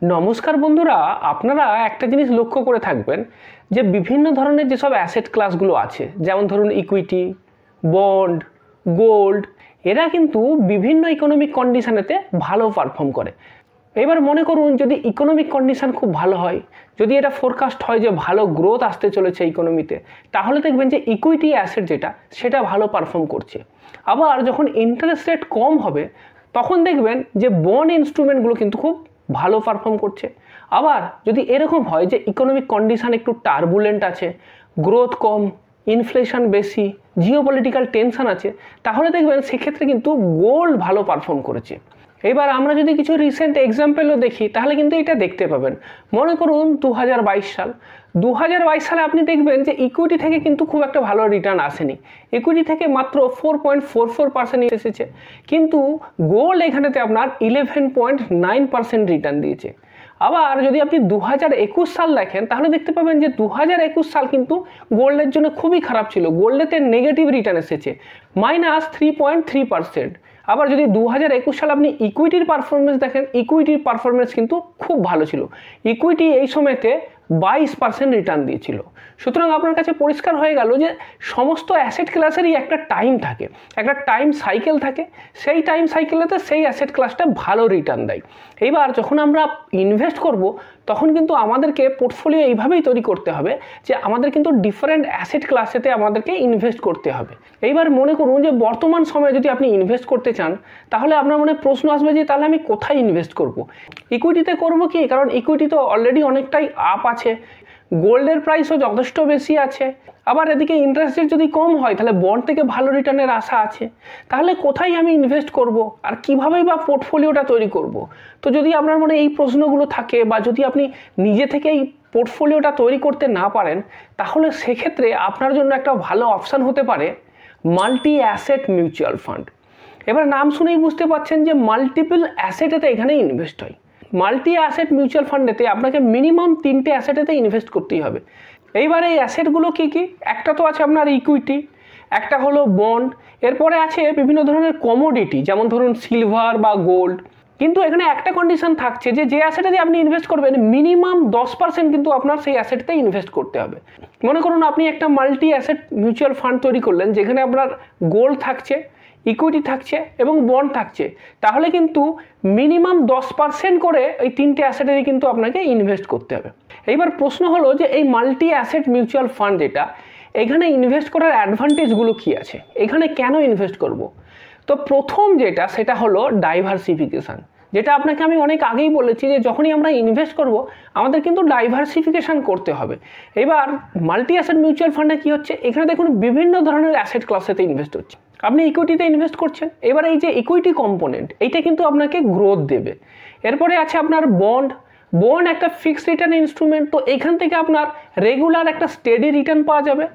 নমস্কার বন্ধুরা, আপনারা একটা জিনিস লক্ষ্য করে থাকবেন যে বিভিন্ন ধরনের যেসব অ্যাসেট ক্লাসগুলো আছে, যেমন ধরুন ইকুইটি, বন্ড, গোল্ড, এরা কিন্তু বিভিন্ন ইকোনমিক কন্ডিশনেতে ভালো পারফর্ম করে। এবার মনে করুন যদি ইকোনমিক কন্ডিশন খুব ভালো হয়, যদি এটা ফোরকাস্ট হয় যে ভালো গ্রোথ আসতে চলেছে ইকোনমিতে, তাহলে দেখবেন যে ইকুইটি অ্যাসেট যেটা সেটা ভালো পারফর্ম করছে। আবার যখন ইন্টারেস্ট রেট কম হবে তখন দেখবেন যে বন্ড ইনস্ট্রুমেন্টগুলো কিন্তু খুব ভালো পারফর্ম করছে। আবার যদি এরকম হয় যে ইকোনমিক কন্ডিশন একটু টার্বুলেন্ট আছে, গ্রোথ কম, ইনফ্লেশন বেশি, জিওপলিটিক্যাল টেনশন আছে, তাহলে দেখবেন সেক্ষেত্রে কিন্তু গোল্ড ভালো পারফর্ম করেছে। এবার আমরা যদি কিছু রিসেন্ট এক্সাম্পলও দেখি তাহলে কিন্তু এটা দেখতে পাবেন। মনে করুন 2022 সাল, 2022 সালে আপনি দেখবেন যে ইকুইটি থেকে কিন্তু খুব একটা ভালো রিটার্ন আসেনি। ইকুইটি থেকে মাত্র 4.44% এসেছে, কিন্তু গোল্ড এখানেতে আপনার 11.9% রিটার্ন দিয়েছে। আবার যদি আপনি 2021 সাল দেখেন তাহলে দেখতে পাবেন যে 2021 সাল কিন্তু গোল্ডের জন্য খুবই খারাপ ছিল। গোল্ডেতে নেগেটিভ রিটার্ন এসেছে, -3.3%। আবার যদি 2021 সালে আপনি ইকুইটির পারফরমেন্স দেখেন, ইকুইটির পারফরমেন্স কিন্তু খুব ভালো ছিল। ইকুইটি এই সময়তে 22% রিটার্ন দিয়েছিল। সুতরাং আপনার কাছে পরিষ্কার হয়ে গেল যে সমস্ত অ্যাসেট ক্লাসেরই একটা টাইম থাকে, একটা টাইম সাইকেল থাকে। সেই টাইম সাইকেলেতে সেই অ্যাসেট ক্লাসটা ভালো রিটার্ন দেয়। এইবার যখন আমরা ইনভেস্ট করব তখন কিন্তু আমাদেরকে পোর্টফোলিও এইভাবেই তৈরি করতে হবে যে আমাদের কিন্তু ডিফারেন্ট অ্যাসেট ক্লাসেতে আমাদেরকে ইনভেস্ট করতে হবে। এইবার মনে করুন যে বর্তমান সময়ে যদি আপনি ইনভেস্ট করতে চান তাহলে আপনার মনে প্রশ্ন আসবে যে তাহলে আমি কোথায় ইনভেস্ট করব? ইকুইটিতে করব কি? কারণ ইকুইটি তো অলরেডি অনেকটাই আপ আছে, গোল্ডের প্রাইসও যথেষ্ট বেশি আছে। আবার এদিকে ইন্টারেস্ট রেট যদি কম হয় তাহলে বন্ড থেকে ভালো রিটার্নের আশা আছে। তাহলে কোথায় আমি ইনভেস্ট করব আর কীভাবেই বা পোর্টফোলিওটা তৈরি করব? তো যদি আপনার মনে এই প্রশ্নগুলো থাকে বা যদি আপনি নিজে থেকে এই পোর্টফোলিওটা তৈরি করতে না পারেন, তাহলে সেক্ষেত্রে আপনার জন্য একটা ভালো অপশান হতে পারে মাল্টি অ্যাসেট মিউচুয়াল ফান্ড। এবার নাম শুনেই বুঝতে পারছেন যে মাল্টিপল অ্যাসেটেতে এখানে ইনভেস্ট হয়। মাল্টি অ্যাসেট মিউচুয়াল ফান্ডেতে আপনাকে মিনিমাম 3টে অ্যাসেটেতে ইনভেস্ট করতেই হবে। এইবার এই অ্যাসেটগুলো কী কী? একটা তো আছে আপনার ইকুইটি, একটা হলো বন্ড, এরপরে আছে বিভিন্ন ধরনের কমোডিটি যেমন ধরুন সিলভার বা গোল্ড। কিন্তু এখানে একটা কন্ডিশন থাকছে যে যে অ্যাসেটে আপনি ইনভেস্ট করবেন মিনিমাম 10% কিন্তু আপনার সেই অ্যাসেটতে ইনভেস্ট করতে হবে। মনে করুন আপনি একটা মাল্টি অ্যাসেট মিউচুয়াল ফান্ড তৈরি করলেন যেখানে আপনার গোল্ড থাকছে, ইকুইটি থাকছে এবং বন্ড থাকছে, তাহলে কিন্তু মিনিমাম 10% করে এই 3টে অ্যাসেটেরই কিন্তু আপনাকে ইনভেস্ট করতে হবে। এইবার প্রশ্ন হলো যে এই মাল্টি অ্যাসেট মিউচুয়াল ফান্ড যেটা, এখানে ইনভেস্ট করার অ্যাডভান্টেজগুলো কী আছে, এখানে কেন ইনভেস্ট করব? তো প্রথম যেটা সেটা হলো ডাইভার্সিফিকেশান, যেটা আপনাকে আমি অনেক আগেই বলেছি যে যখনই আমরা ইনভেস্ট করব আমাদের কিন্তু ডাইভার্সিফিকেশান করতে হবে। এবার মাল্টি অ্যাসেট মিউচুয়াল ফান্ডে কী হচ্ছে, এখানে দেখুন বিভিন্ন ধরনের অ্যাসেট ক্লাসেতে ইনভেস্ট হচ্ছে। আপনি ইকুইটিতে ইনভেস্ট করছেন, এবার এই যে ইকুইটি কম্পোনেন্ট এইটা কিন্তু আপনাকে গ্রোথ দেবে। এরপরে আছে আপনার বন্ড, বন্ড একটা ফিক্সড রিটার্ন ইনস্ট্রুমেন্ট, তো এখান থেকে আপনার রেগুলার একটা স্টেডি রিটার্ন পাওয়া যাবে।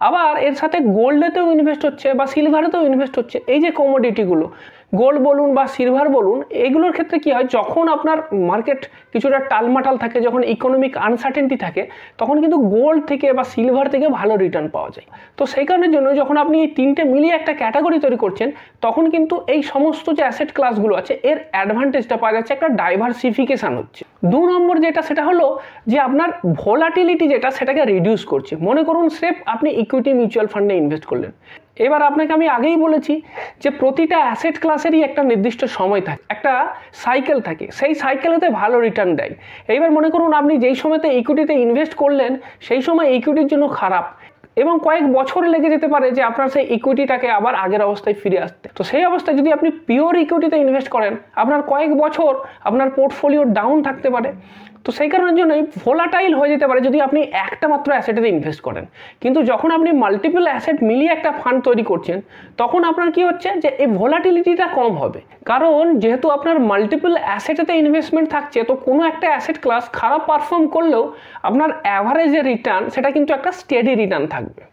আবার এর সাথে গোল্ডেতেও ইনভেস্ট হচ্ছে বা সিলভারেতেও ইনভেস্ট হচ্ছে। এই যে কমোডিটিগুলো, গোল্ড বলুন বা সিলভার বলুন, এগুলোর ক্ষেত্রে কী হয়, যখন আপনার মার্কেট কিছুটা টালমাটাল থাকে, যখন ইকোনমিক আনসার্টেনটি থাকে, তখন কিন্তু গোল্ড থেকে বা সিলভার থেকে ভালো রিটার্ন পাওয়া যায়। তো সেই কারণের জন্য যখন আপনি এই 3টে মিলিয়ে একটা ক্যাটাগরি তৈরি করছেন তখন কিন্তু এই সমস্ত যে অ্যাসেট ক্লাসগুলো আছে এর অ্যাডভান্টেজটা পাওয়া যাচ্ছে, একটা ডাইভার্সিফিকেশান হচ্ছে। 2 নম্বর যেটা সেটা হলো যে আপনার ভোলাটিলিটি যেটা সেটাকে রিডিউস করছে। মনে করুন স্রেফ আপনি ইকুইটি মিউচুয়াল ফান্ডে ইনভেস্ট করলেন, এবার আপনাকে আমি আগেই বলেছি যে প্রতিটা অ্যাসেট ক্লাসেরই একটা নির্দিষ্ট সময় থাকে, একটা সাইকেল থাকে, সেই সাইকেলেতে ভালো রিটার্ন দেয়। এইবার মনে করুন আপনি যেই সময়তে ইকুইটিতে ইনভেস্ট করলেন সেই সময় ইকুইটির জন্য খারাপ এবং কয়েক বছর লেগে যেতে পারে যে আপনার সেই ইকুইটিটাকে আবার আগের অবস্থায় ফিরে আসতে। তো সেই অবস্থায় যদি আপনি পিওর ইকুইটিতে ইনভেস্ট করেন আপনার কয়েক বছর আপনার পোর্টফোলিও ডাউন থাকতে পারে। তো সেই কারণের জন্যই ভোলাটাইল হয়ে যেতে পারে যদি আপনি একটা মাত্র অ্যাসেটেতে ইনভেস্ট করেন। কিন্তু যখন আপনি মাল্টিপল অ্যাসেট মিলিয়ে একটা ফান্ড তৈরি করছেন তখন আপনার কি হচ্ছে যে এই ভোলাটিলিটিটা কম হবে, কারণ যেহেতু আপনার মাল্টিপল অ্যাসেটেতে ইনভেস্টমেন্ট থাকছে তো কোনো একটা অ্যাসেট ক্লাস খারাপ পারফর্ম করলেও আপনার অ্যাভারেজ যে রিটার্ন সেটা কিন্তু একটা স্টেডি রিটার্ন থাকবে।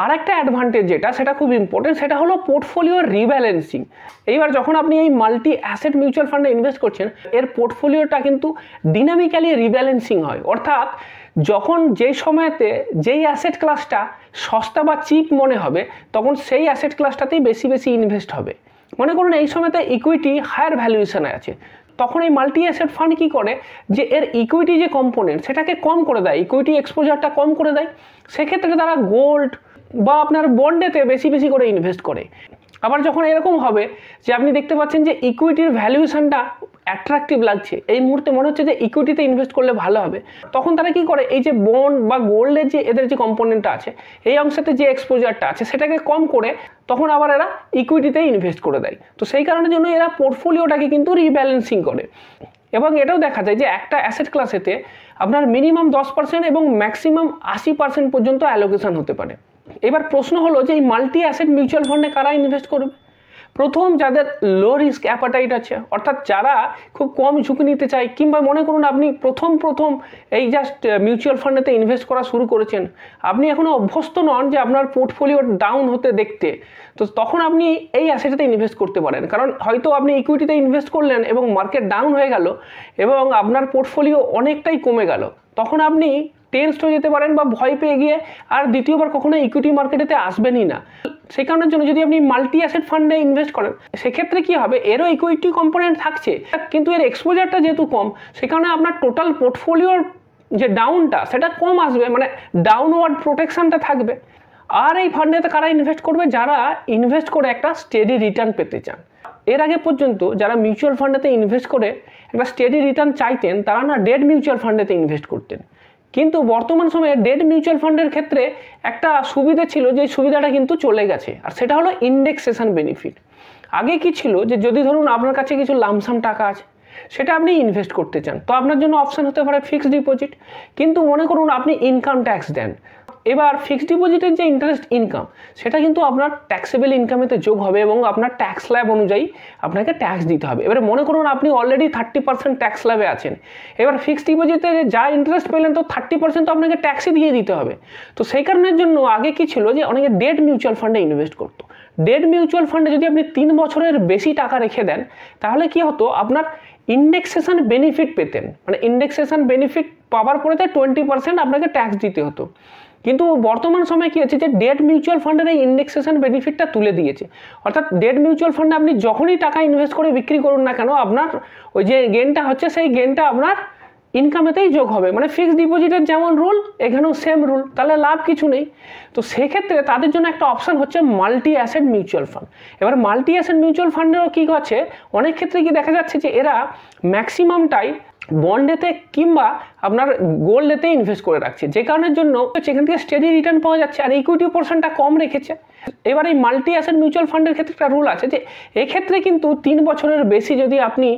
আর একটা অ্যাডভান্টেজ যেটা সেটা খুব ইম্পর্টেন্ট, সেটা হলো পোর্টফোলিওর রিব্যালেন্সিং। এইবার যখন আপনি এই মাল্টি অ্যাসেট মিউচুয়াল ফান্ডে ইনভেস্ট করছেন এর পোর্টফোলিওটা কিন্তু ডিনামিক্যালি রিব্যালেন্সিং হয়, অর্থাৎ যখন যেই সময়তে যেই অ্যাসেট ক্লাসটা সস্তা বা চিপ মনে হবে তখন সেই অ্যাসেট ক্লাসটাতেই বেশি বেশি ইনভেস্ট হবে। মনে করুন এই সময়তে ইকুইটি হায়ার ভ্যালুয়েশনে আছে, তখন এই মাল্টি অ্যাসেট ফান্ড কী করে যে এর ইকুইটি যে কম্পোনেন্ট সেটাকে কম করে দেয়, ইকুইটি এক্সপোজারটা কম করে দেয়। সেক্ষেত্রে তারা গোল্ড বা আপনার বন্ডেতে বেশি বেশি করে ইনভেস্ট করে। আবার যখন এরকম হবে যে আপনি দেখতে পাচ্ছেন যে ইকুইটির ভ্যালুয়েশনটা অ্যাট্রাকটিভ লাগছে, এই মুহূর্তে মনে হচ্ছে যে ইকুইটিতে ইনভেস্ট করলে ভালো হবে, তখন তারা কি করে এই যে বন্ড বা গোল্ডের যে এদের যে কম্পোনেন্টটা আছে এই অংশতে যে এক্সপোজারটা আছে সেটাকে কম করে তখন আবার এরা ইকুইটিতে ইনভেস্ট করে দেয়। তো সেই কারণের জন্য এরা পোর্টফোলিওটাকে কিন্তু রিব্যালেন্সিং করে। এবং এটাও দেখা যায় যে একটা অ্যাসেট ক্লাসেতে আপনার মিনিমাম 10% এবং ম্যাক্সিমাম 80% পর্যন্ত অ্যালোকেশন হতে পারে। এবার প্রশ্ন হলো যে এই মাল্টি অ্যাসেট মিউচুয়াল ফান্ডে কারা ইনভেস্ট করবে? প্রথম যাদের লো রিস্ক অ্যাপাটাইট আছে, অর্থাৎ যারা খুব কম ঝুঁকি নিতে চায়, কিংবা মনে করুন আপনি প্রথম এই জাস্ট মিউচুয়াল ফান্ডেতে ইনভেস্ট করা শুরু করেছেন, আপনি এখনও অভ্যস্ত নন যে আপনার পোর্টফোলিও ডাউন হতে দেখতে, তো তখন আপনি এই অ্যাসেটে ইনভেস্ট করতে পারেন। কারণ হয়তো আপনি ইকুইটিতে ইনভেস্ট করলেন এবং মার্কেট ডাউন হয়ে গেল এবং আপনার পোর্টফোলিও অনেকটাই কমে গেল, তখন আপনি টেনসড হয়ে যেতে পারেন বা ভয় পেয়ে গিয়ে আর দ্বিতীয়বার কখনো ইকুইটি মার্কেটেতে আসবেনই না। সেই কারণের জন্য যদি আপনি মাল্টি অ্যাসেট ফান্ডে ইনভেস্ট করেন সেক্ষেত্রে কি হবে, এরও ইকুইটি কম্পোনেন্ট থাকছে কিন্তু এর এক্সপোজারটা যেহেতু কম, সেই কারণে আপনার টোটাল পোর্টফোলিওর যে ডাউনটা সেটা কম আসবে, মানে ডাউনওয়ার্ড প্রোটেকশনটা থাকবে। আর এই ফান্ডেতে কারা ইনভেস্ট করবে? যারা ইনভেস্ট করে একটা স্টেডি রিটার্ন পেতে চান। এর আগে পর্যন্ত যারা মিউচুয়াল ফান্ডেতে ইনভেস্ট করে একটা স্টেডি রিটার্ন চাইতেন তারা না ডেট মিউচুয়াল ফান্ডেতে ইনভেস্ট করতেন। কিন্তু বর্তমান সময়ে ডেট মিউচুয়াল ফান্ডের ক্ষেত্রে একটা সুবিধা ছিল, যে সুবিধাটা কিন্তু চলে গেছে, আর সেটা হলো ইন্ডেক্সেশন বেনিফিট। আগে কি ছিল যে যদি ধরুন আপনার কাছে কিছু লামসাম টাকা আছে সেটা আপনি ইনভেস্ট করতে চান, তো আপনার জন্য অপশান হতে পারে ফিক্সড ডিপোজিট। কিন্তু মনে করুন আপনি ইনকাম ট্যাক্স দেন, এবার ফিক্সড ডিপোজিটের যে ইন্টারেস্ট ইনকাম সেটা কিন্তু আপনার ট্যাক্সেবল ইনকামেতে যোগ হবে এবং আপনার ট্যাক্স স্ল্যাব অনুযায়ী আপনাকে ট্যাক্স দিতে হবে। এবারে মনে করুন আপনি অলরেডি 30% ট্যাক্স স্ল্যাবে আছেন, এবার ফিক্সড ডিপোজিটে যা ইন্টারেস্ট পেলেন তো 30% তো আপনাকে ট্যাক্সই দিয়ে দিতে হবে। তো সেই কারণের জন্য আগে কি ছিল যে অনেকে ডেট মিউচুয়াল ফান্ডে ইনভেস্ট করতো। ডেট মিউচুয়াল ফান্ডে যদি আপনি 3 বছরের বেশি টাকা রেখে দেন তাহলে কি হতো, আপনার ইন্ডেক্সেশন বেনিফিট পেতেন, মানে ইন্ডেক্সেশন বেনিফিট পাওয়ার পরে 20% আপনাকে ট্যাক্স দিতে হতো। কিন্তু বর্তমান সময়ে কী হচ্ছে যে ডেট মিউচুয়াল ফান্ডের এই ইন্ডেক্সেশন বেনিফিটটা তুলে দিয়েছে, অর্থাৎ ডেট মিউচুয়াল ফান্ডে আপনি যখনই টাকা ইনভেস্ট করে বিক্রি করুন না কেন আপনার ওই যে গেনটা হচ্ছে সেই গেনটা আপনার ইনকামেতেই যোগ হবে। মানে ফিক্সড ডিপোজিটের যেমন রুল এখানেও সেম রুল, তাহলে লাভ কিছু নেই। তো সেক্ষেত্রে তাদের জন্য একটা অপশান হচ্ছে মাল্টি অ্যাসেট মিউচুয়াল ফান্ড। এবার মাল্টি অ্যাসেট মিউচুয়াল ফান্ডেরও কী হচ্ছে, অনেক ক্ষেত্রে কি দেখা যাচ্ছে যে এরা ম্যাক্সিমামটাই বন্ডেতে কিংবা আপনার গোল্ডেতে ইনভেস্ট করে রাখছে, যে কারণের জন্য সেখান থেকে স্টেডি রিটার্ন পাওয়া যাচ্ছে আর ইকুইটি পোর্শনটা কম রেখেছে। এবার এই মাল্টি অ্যাসেট মিউচুয়াল ফান্ডের ক্ষেত্রে একটা রুল আছে যে এক্ষেত্রে কিন্তু 3 বছরের বেশি যদি আপনি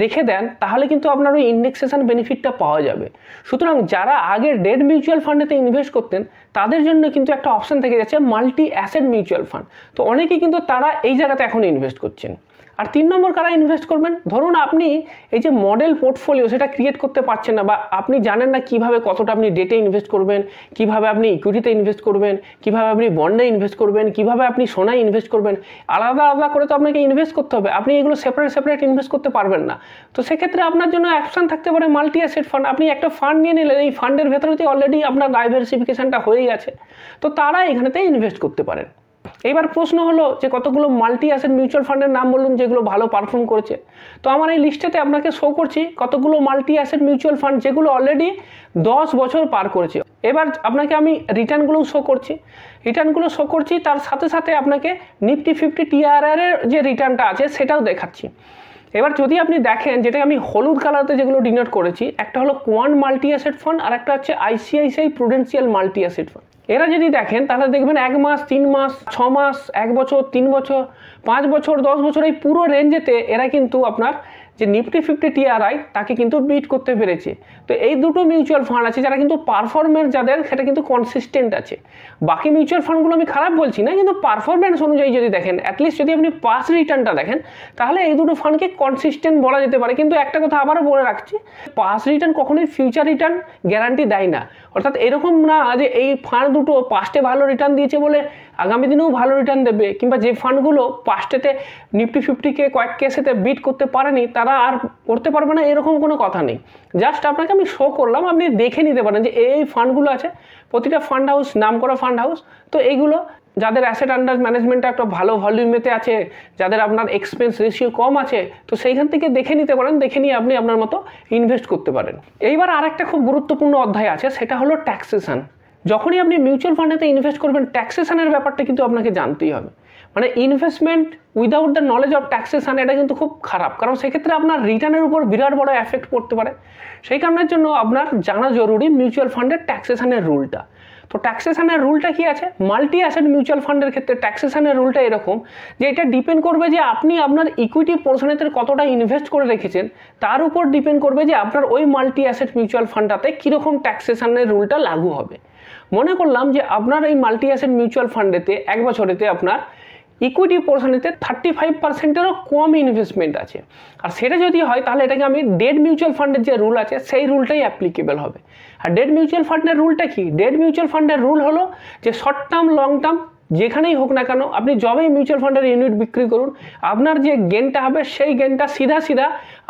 রেখে দেন তাহলে কিন্তু আপনার ওই ইন্ডেক্সেশন বেনিফিটটা পাওয়া যাবে। সুতরাং যারা আগে ডেট মিউচুয়াল ফান্ডেতে ইনভেস্ট করতেন তাদের জন্য কিন্তু একটা অপশান থেকে যাচ্ছে মাল্টি অ্যাসেট মিউচুয়াল ফান্ড। তো অনেকেই কিন্তু তারা এই জায়গাতে এখন ইনভেস্ট করছেন। আর 3 নম্বর কারা ইনভেস্ট করবেন, ধরুন আপনি এই যে মডেল পোর্টফোলিও সেটা ক্রিয়েট করতে পারছেন না, বা আপনি জানেন না কিভাবে কতটা আপনি ডেটে ইনভেস্ট করবেন, কিভাবে আপনি ইকুইটিতে ইনভেস্ট করবেন, কিভাবে আপনি বন্ডে ইনভেস্ট করবেন, কিভাবে আপনি সোনায় ইনভেস্ট করবেন, আলাদা আলাদা করে তো আপনাকে ইনভেস্ট করতে হবে, আপনি এগুলো সেপারেট ইনভেস্ট করতে পারবেন না। তো সেক্ষেত্রে আপনার জন্য অপশান থাকতে পারে মাল্টি অ্যাসেট ফান্ড। আপনি একটা ফান্ড নিয়ে নিলেন, এই ফান্ডের ভেতরেতে অলরেডি আপনার ডাইভার্সিফিকেশনটা হয়ে গেছে, তো তারা এখানেতে ইনভেস্ট করতে পারেন। এইবার প্রশ্ন হলো যে কতগুলো মাল্টি অ্যাসেট মিউচুয়াল ফান্ডের নাম বলুন যেগুলো ভালো পারফর্ম করেছে। তো আমার এই লিস্টেতে আপনাকে শো করছি কতগুলো মাল্টি অ্যাসেট মিউচুয়াল ফান্ড যেগুলো অলরেডি 10 বছর পার করেছে। এবার আপনাকে আমি রিটার্নগুলো শো করছি, তার সাথে সাথে আপনাকে নিফটি 50 TRR এর যে রিটার্নটা আছে সেটাও দেখাচ্ছি। এবার যদি আপনি দেখেন, যেটা আমি হলুদ কালারতে যেগুলো ডিনোট করেছি, একটা হলো কোয়ান্ট মাল্টি অ্যাসেট ফান্ড আর একটা হচ্ছে ICICI Prudential multi asset fund. এরা যদি দেখেন তাহলে দেখবেন 1 মাস, 3 মাস, 6 মাস, 1 বছর, 3 বছর, 5 বছর, 10 বছর এই পুরো রেঞ্জেতে এরা কিন্তু আপনার যে নিফটি 50 TRI তাকে কিন্তু বিট করতে পেরেছে। তো এই দুটো মিউচুয়াল ফান্ড আছে যারা কিন্তু পারফরমেন্স যাদের সেটা কিন্তু কনসিস্টেন্ট আছে। বাকি মিউচুয়াল ফান্ডগুলো আমি খারাপ বলছি না, কিন্তু পারফরমেন্স অনুযায়ী যদি দেখেন, অ্যাটলিস্ট যদি আপনি পাস রিটার্নটা দেখেন তাহলে এই দুটো ফান্ডকে কনসিস্টেন্ট বলা যেতে পারে। কিন্তু একটা কথা আবারও বলে রাখছি, পাস রিটার্ন কখনোই ফিউচার রিটার্ন গ্যারান্টি দেয় না। অর্থাৎ এরকম না যে এই ফান্ড দুটো পাস্টে ভালো রিটার্ন দিয়েছে বলে আগামী দিনেও ভালো রিটার্ন দেবে, কিংবা যে ফান্ডগুলো পাস্টেতে নিফটি 50কে কয়েক কেসেতে বিট করতে পারেনি তারা আর করতে পারবে না, এরকম কোনো কথা নেই। জাস্ট আপনাকে আমি শো করলাম, আপনি দেখে নিতে পারেন যে এই ফান্ডগুলো আছে, প্রতিটা ফান্ড হাউস নাম করা ফান্ড হাউস, তো এইগুলো যাদের অ্যাসেট আন্ডার ম্যানেজমেন্টটা একটা ভালো ভলিউমেতে আছে, যাদের আপনার এক্সপেন্স রেশিও কম আছে, তো সেইখান থেকে দেখে নিতে পারেন, দেখে নিয়ে আপনি আপনার মতো ইনভেস্ট করতে পারেন। এইবার আরেকটা খুব গুরুত্বপূর্ণ অধ্যায় আছে, সেটা হলো ট্যাক্সেশন। যখনই আপনি মিউচুয়াল ফান্ডেতে ইনভেস্ট করবেন, ট্যাক্সেশনের ব্যাপারটা কিন্তু আপনাকে জানতেই হবে। মানে investment without the knowledge of taxation এটা কিন্তু খুব খারাপ, কারণ সেক্ষেত্রে আপনার রিটার্নের উপর বিরাট বড় এফেক্ট পড়তে পারে। সেই কারণের জন্য আপনার জানা জরুরি মিউচুয়াল ফান্ডের ট্যাক্সেশনের রুলটা। তো ট্যাক্সেশনের রুলটা কি আছে? মাল্টি অ্যাসেট মিউচুয়াল ফান্ডের ক্ষেত্রে ট্যাক্সেশনের রুলটা এরকম যে এটা ডিপেন্ড করবে যে আপনি আপনার ইকুইটি পোর্শনেতে কতটা ইনভেস্ট করে রেখেছেন, তার উপর ডিপেন্ড করবে যে আপনার ওই মাল্টি অ্যাসেট মিউচুয়াল ফান্ডটাতে কীরকম ট্যাক্সেশনের রুলটা লাগু হবে। মনে করলাম যে আপনার এই মাল্টি অ্যাসেট মিউচুয়াল ফান্ডেতে এক বছরেতে আপনার ইকুইটি পোর্শনেতে 35%-এরও কম ইনভেস্টমেন্ট আছে, আর সেটা যদি হয় তাহলে এটাকে আমি ডেট মিউচুয়াল ফান্ডের যে রুল আছে সেই রুলটাই অ্যাপ্লিকেবল হবে। আর ডেট মিউচুয়াল ফান্ডের রুলটা কি? ডেট মিউচুয়াল ফান্ডের রুল হলো যে শর্ট টার্ম লং টার্ম যেখানেই হোক না কেন, আপনি যবেই মিউচুয়াল ফান্ডের ইউনিট বিক্রি করুন, আপনার যে গেনটা হবে সেই গেনটা সিধা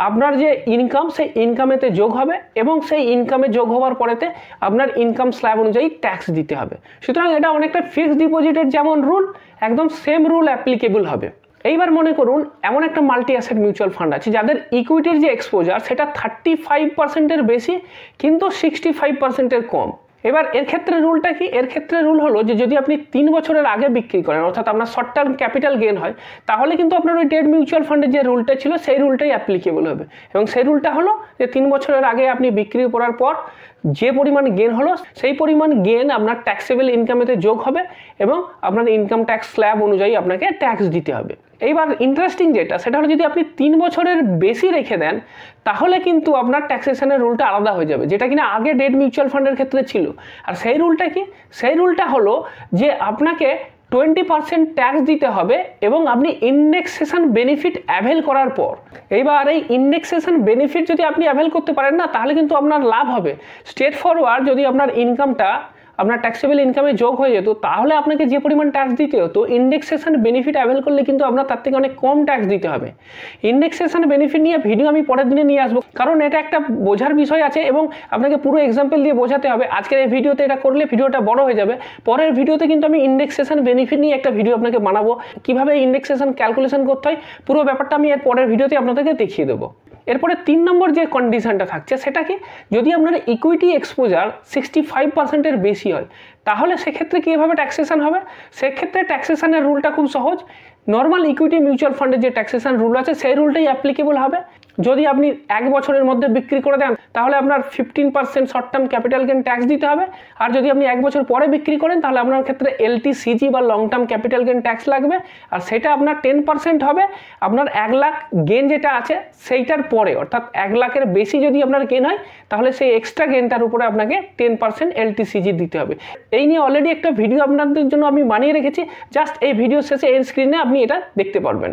আপনার যে ইনকাম সেই ইনকামেতে যোগ হবে, এবং সেই ইনকামে যোগ হওয়ার পরেতে আপনার ইনকাম স্ল্যাব অনুযায়ী ট্যাক্স দিতে হবে। সুতরাং এটা অনেকটা ফিক্সড ডিপোজিটের যেমন রুল, একদম সেম রুল অ্যাপ্লিকেবল হবে। এইবার মনে করুন এমন একটা মাল্টি অ্যাসেট মিউচুয়াল ফান্ড আছে যাদের ইকুইটির যে এক্সপোজার সেটা 35%-এর বেশি, কিন্তু 65%-এর কম। এবার এর ক্ষেত্রে রুলটা কি? এর ক্ষেত্রে রুল হলো যে যদি আপনি 3 বছরের আগে বিক্রি করেন, অর্থাৎ আপনার শর্ট টার্ম ক্যাপিটাল গেন হয়, তাহলে কিন্তু আপনার ওই ডেট মিউচুয়াল ফান্ডের যে রুলটা ছিল সেই রুলটাই অ্যাপ্লিকেবল হবে। এবং সেই রুলটা হলো যে 3 বছরের আগে আপনি বিক্রি করার পর যে পরিমাণ গেন হলো সেই পরিমাণ গেন আপনার ট্যাক্সেবল ইনকামেতে যোগ হবে, এবং আপনার ইনকাম ট্যাক্স স্ল্যাব অনুযায়ী আপনাকে ট্যাক্স দিতে হবে। এইবার ইন্টারেস্টিং যেটা সেটা হলো যদি আপনি 3 বছরের বেশি রেখে দেন তাহলে কিন্তু আপনার ট্যাক্সেশনের রুলটা আলাদা হয়ে যাবে, যেটা কিনা আগে ডেট মিউচুয়াল ফান্ডের ক্ষেত্রে ছিল। আর সেই রুলটা কি? সেই রুলটা হলো যে আপনাকে 20% ট্যাক্স দিতে হবে, এবং আপনি ইন্ডেক্সেশন বেনিফিট অ্যাভেল করার পর। এইবার এই ইন্ডেক্সেশন বেনিফিট যদি আপনি অ্যাভেল করতে পারেন না, তাহলে কিন্তু আপনার লাভ হবে। স্ট্রেট ফরওয়ার্ড যদি আপনার ইনকামটা আপনার ট্যাক্সেবল ইনকামে যোগ হয়ে যেত, তাহলে আপনাকে যে পরিমাণ ট্যাক্স দিতে হতো ইন্ডেক্সেশন বেনিফিট অ্যাভেল করলে কিন্তু আপনার তার থেকে অনেক কম ট্যাক্স দিতে হবে। ইন্ডেক্সেশন বেনিফিট নিয়ে ভিডিও আমি পরের দিনে নিয়ে আসবো, কারণ এটা একটা বোঝার বিষয় আছে এবং আপনাকে পুরো এক্সাম্পল দিয়ে বোঝাতে হবে। আজকের এই ভিডিওতে এটা করলে ভিডিওটা বড় হয়ে যাবে। পরের ভিডিওতে কিন্তু আমি ইন্ডেক্সেশন বেনিফিট নিয়ে একটা ভিডিও আপনাকে বানাবো, কিভাবে ইন্ডেক্সেশন ক্যালকুলেশন করতে হয়, পুরো ব্যাপারটা আমি এর পরের ভিডিওতে আপনাদেরকে দেখিয়ে দেবো। এরপরে 3 নম্বর যে কন্ডিশনটা থাকছে সেটা কি? যদি আপনার ইকুইটি এক্সপোজার 65%-এর বেশি হয়, তাহলে সেক্ষেত্রে কীভাবে ট্যাক্সেশন হবে? সেক্ষেত্রে ট্যাক্সেশনের রুলটা খুব সহজ। নর্মাল ইকুইটি মিউচুয়াল ফান্ডের যে ট্যাক্সেশন রুল আছে সেই রুলটাই অ্যাপ্লিকেবল হবে। যদি আপনি 1 বছরের মধ্যে বিক্রি করে দেন তাহলে আপনার 15% short term capital gain tax দিতে হবে, আর যদি আপনি 1 বছর পরে বিক্রি করেন তাহলে আপনার ক্ষেত্রে LTCG বা long term capital gain tax লাগবে, আর সেটা আপনার 10% হবে আপনার 1 লাখ গেন যেটা আছে সেইটার পরে। অর্থাৎ 1 লাখের বেশি যদি আপনার গেন হয় তাহলে সেই এক্সট্রা গেনটার উপরে আপনাকে 10% LTCG দিতে হবে। এই নিয়ে অলরেডি একটা ভিডিও আপনাদের জন্য আমি বানিয়ে রেখেছি, জাস্ট এই ভিডিও শেষে এর স্ক্রিনে আপনি এটা দেখতে পারবেন।